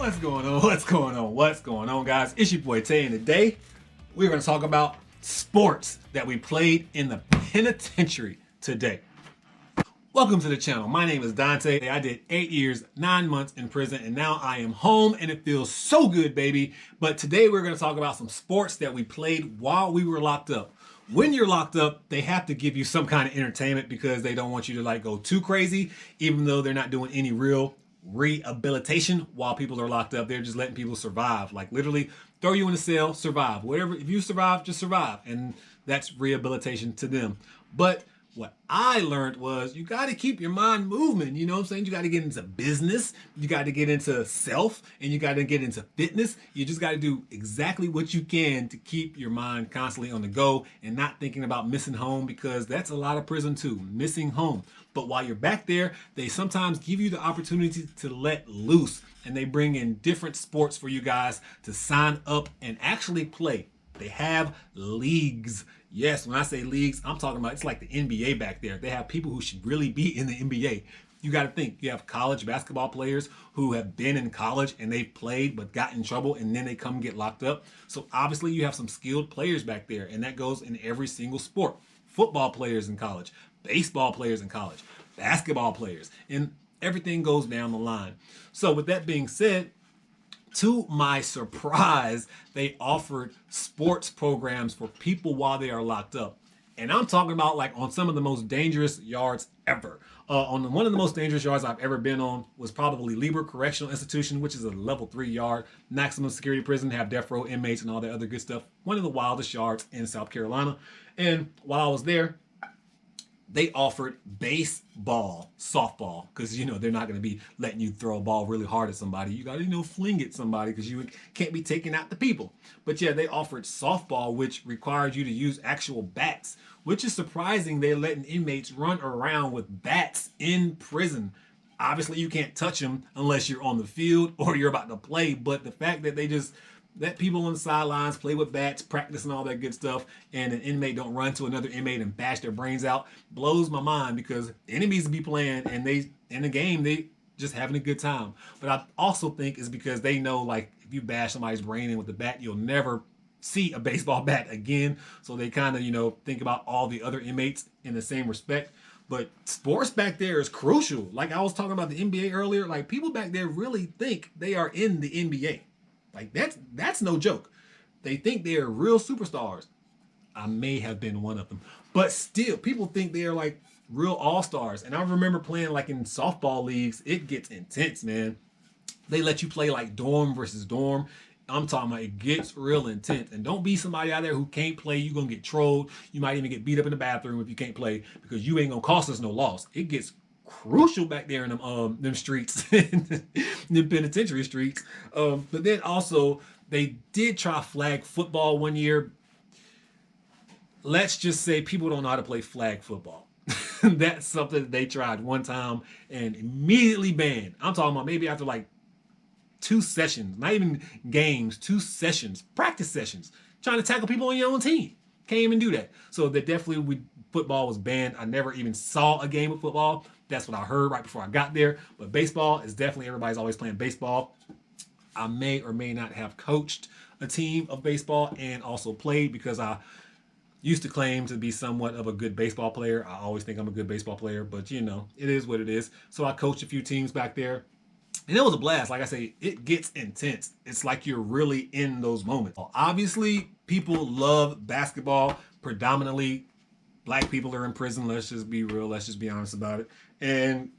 What's going on? What's going on? What's going on, guys? It's your boy Tay, and today we're going to talk about sports that we played in the penitentiary today. Welcome to the channel. My name is Dante. I did 8 years, 9 months in prison, and now I am home, and it feels so good, baby. But today we're going to talk about some sports that we played while we were locked up. When you're locked up, they have to give you some kind of entertainment because they don't want you to go too crazy, even though they're not doing any real rehabilitation while people are locked up. They're just letting people survive, like literally throw you in a cell, survive, whatever. If you survive, just survive, and that's rehabilitation to them. But what I learned was you got to keep your mind moving. You know what I'm saying? You got to get into business, you got to get into self, and you got to get into fitness. You just got to do exactly what you can to keep your mind constantly on the go and not thinking about missing home, because that's a lot of prison too, missing home. But while you're back there, they sometimes give you the opportunity to let loose, and they bring in different sports for you guys to sign up and actually play. They have leagues. Yes, when I say leagues, I'm talking about it's like the NBA back there. They have people who should really be in the NBA. You got to think, you have college basketball players who have been in college and they've played but got in trouble, and then they come get locked up. So obviously you have some skilled players back there, and that goes in every single sport. Football players in college, baseball players in college, basketball players, and everything goes down the line. So with that being said, to my surprise, they offered sports programs for people while they are locked up. And I'm talking about like on some of the most dangerous yards ever. On one of the most dangerous yards I've ever been on was probably Lieber Correctional Institution, which is a level 3 yard, maximum security prison, have death row inmates and all that other good stuff. One of the wildest yards in South Carolina. And while I was there, they offered baseball, softball, because they're not going to be letting you throw a ball really hard at somebody. You got to fling at somebody because you can't be taking out the people. But yeah, they offered softball, which required you to use actual bats, which is surprising. They're letting inmates run around with bats in prison. Obviously, you can't touch them unless you're on the field or you're about to play. But the fact that they just let people on the sidelines play with bats, practice and all that good stuff, and an inmate don't run to another inmate and bash their brains out blows my mind, because enemies be playing and they in the game they just having a good time. But I also think it's because they know, like, if you bash somebody's brain in with the bat, you'll never see a baseball bat again. So they kind of think about all the other inmates in the same respect. But sports back there is crucial. Like I was talking about the NBA earlier, like people back there really think they are in the NBA. Like that's no joke. They think they are real superstars. I may have been one of them, but still, people think they are like real all-stars. And I remember playing like in softball leagues. It gets intense, man. They let you play like dorm versus dorm. I'm talking about it gets real intense. And don't be somebody out there who can't play. You're gonna get trolled. You might even get beat up in the bathroom if you can't play, because you ain't gonna cost us no loss. It gets crucial back there in them streets, them penitentiary streets. But then also they did try flag football one year. Let's just say people don't know how to play flag football. That's something that they tried one time and immediately banned. I'm talking about maybe after like 2 sessions, not even games, 2 sessions, practice sessions, trying to tackle people on your own team. Can't even do that. So that definitely football was banned. I never even saw a game of football. That's what I heard right before I got there. But baseball is definitely, everybody's always playing baseball. I may or may not have coached a team of baseball and also played, because I used to claim to be somewhat of a good baseball player. I always think I'm a good baseball player, but it is what it is. So I coached a few teams back there. And it was a blast. Like I say, it gets intense. It's like you're really in those moments. Obviously, people love basketball. Predominantly, black people are in prison. Let's just be real. Let's just be honest about it. And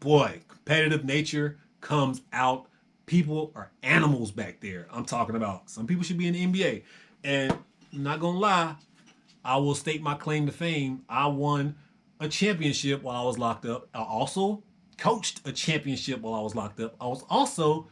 boy, competitive nature comes out. People are animals back there. I'm talking about some people should be in the NBA. And I'm not going to lie, I will state my claim to fame. I won a championship while I was locked up. I also coached a championship while I was locked up. I was also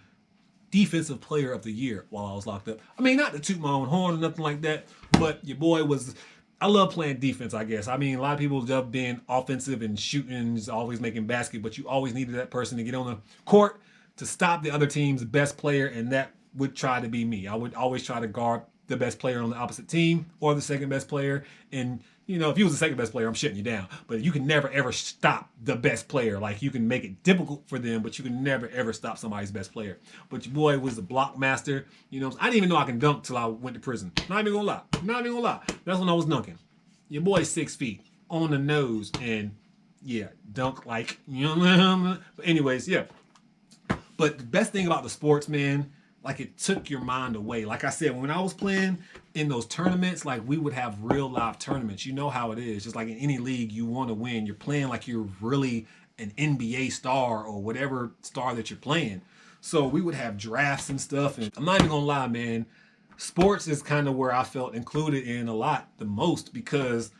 defensive player of the year while I was locked up. I mean, not to toot my own horn or nothing like that, but your boy was, I love playing defense, I guess. I mean, a lot of people love being offensive and shooting, always making basket, but you always needed that person to get on the court to stop the other team's best player, and that would try to be me. I would always try to guard the best player on the opposite team or the second best player and You know, if you was the second best player, I'm shutting you down. But you can never ever stop the best player. Like, you can make it difficult for them, but you can never ever stop somebody's best player. But your boy was the block master. You know, I didn't even know I can dunk till I went to prison. Not even gonna lie. Not even gonna lie. That's when I was dunking. Your boy's 6 feet on the nose, and yeah, dunk like, you know. But anyways, yeah. But the best thing about the sports, man, like, it took your mind away. Like I said, when I was playing in those tournaments, like, we would have real live tournaments. You know how it is. Just like in any league, you want to win. You're playing like you're really an NBA star or whatever star that you're playing. So we would have drafts and stuff. And I'm not even gonna lie, man, sports is kind of where I felt included in a lot the most, because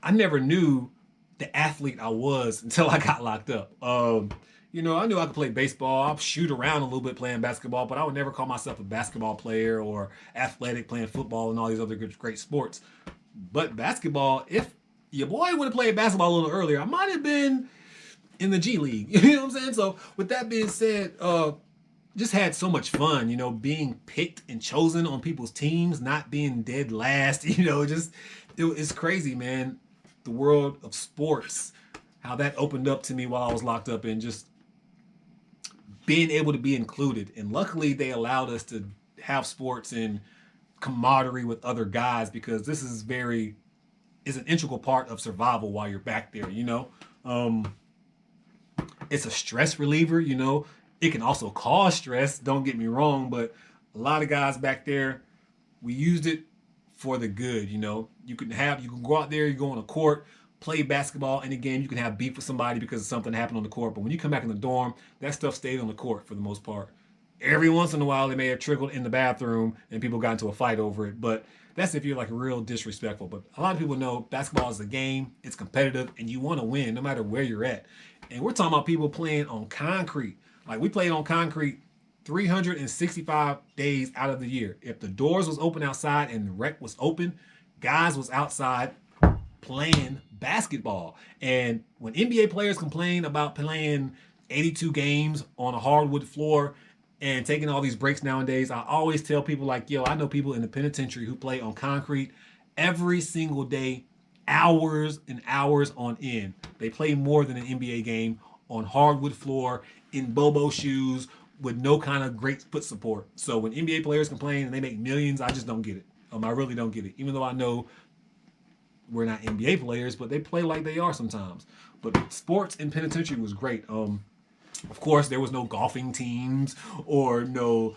I never knew the athlete I was until I got locked up. You know, I knew I could play baseball. I'll shoot around a little bit playing basketball, but I would never call myself a basketball player or athletic playing football and all these other great sports. But basketball, if your boy would have played basketball a little earlier, I might have been in the G League. You know what I'm saying? So with that being said, just had so much fun, you know, being picked and chosen on people's teams, not being dead last, you know, it's crazy, man. The world of sports, how that opened up to me while I was locked up, and just being able to be included. And luckily they allowed us to have sports and camaraderie with other guys, because this is an integral part of survival while you're back there, you know. It's a stress reliever, you know. It can also cause stress, don't get me wrong, but a lot of guys back there, we used it for the good, you know. You can go out there, you go on a court, play basketball in a game, you can have beef with somebody because of something happened on the court, but when you come back in the dorm, that stuff stayed on the court for the most part. Every once in a while, it may have trickled in the bathroom and people got into a fight over it, but that's if you're like real disrespectful. But a lot of people know basketball is a game, it's competitive, and you want to win no matter where you're at. And we're talking about people playing on concrete. Like, we played on concrete 365 days out of the year. If the doors was open outside and the rec was open, guys was outside playing basketball. And when NBA players complain about playing 82 games on a hardwood floor and taking all these breaks nowadays, I always tell people, like, yo, I know people in the penitentiary who play on concrete every single day, hours and hours on end. They play more than an NBA game on hardwood floor, in Bobo shoes, with no kind of great foot support. So when NBA players complain and they make millions, I just don't get it. I really don't get it. Even though I know we're not NBA players, but they play like they are sometimes. But sports in penitentiary was great. Of course, there was no golfing teams or no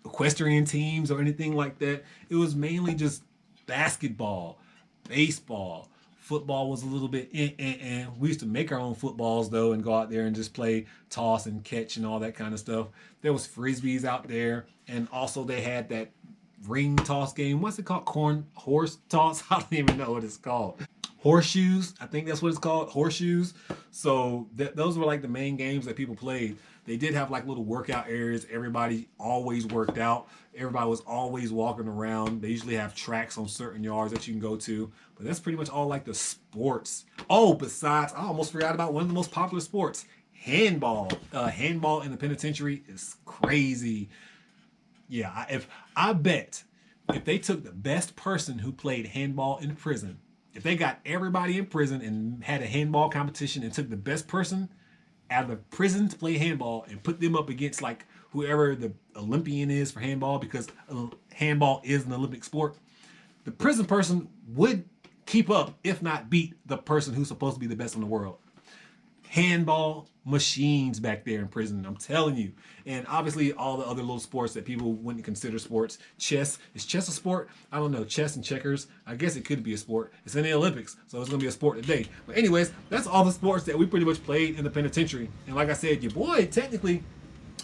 equestrian teams or anything like that. It was mainly just basketball, baseball. Football was a little bit We used to make our own footballs though and go out there and just play toss and catch and all that kind of stuff. There was frisbees out there, and also they had that ring toss game. What's it called? Horse toss? I don't even know what it's called. Horseshoes, I think that's what it's called, horseshoes. So those were like the main games that people played. They did have like little workout areas. Everybody always worked out. Everybody was always walking around. They usually have tracks on certain yards that you can go to. But that's pretty much all like the sports. Oh, besides, I almost forgot about one of the most popular sports, handball. Handball in the penitentiary is crazy. Yeah, I bet if they took the best person who played handball in prison, if they got everybody in prison and had a handball competition and took the best person out of the prison to play handball and put them up against like whoever the Olympian is for handball, because handball is an Olympic sport, the prison person would keep up, if not beat, the person who's supposed to be the best in the world. Handball machines back there in prison, I'm telling you. And obviously all the other little sports that people wouldn't consider sports. Chess, is chess a sport? I don't know. Chess and checkers, I guess it could be a sport. It's in the Olympics, so it's gonna be a sport today. But anyways, that's all the sports that we pretty much played in the penitentiary. And like I said, your boy, technically,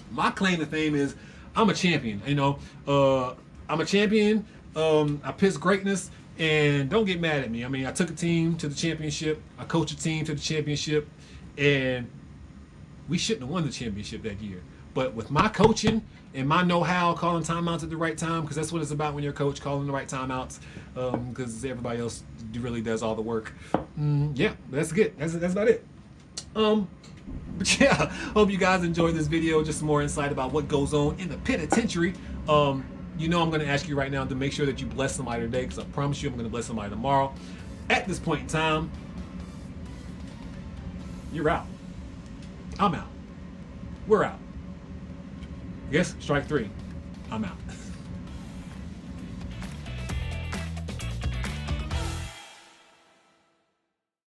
my claim to fame is I'm a champion. You know, I'm a champion. I piss greatness. And don't get mad at me. I mean, I took a team to the championship. I coached a team to the championship. And we shouldn't have won the championship that year. But with my coaching and my know-how, calling timeouts at the right time, because that's what it's about when you're a coach, calling the right timeouts, because everybody else really does all the work. Yeah, that's good. That's about it. But yeah, hope you guys enjoyed this video. Just some more insight about what goes on in the penitentiary. You know I'm going to ask you right now to make sure that you bless somebody today, because I promise you I'm going to bless somebody tomorrow. At this point in time, you're out. I'm out. We're out. I guess strike three. I'm out.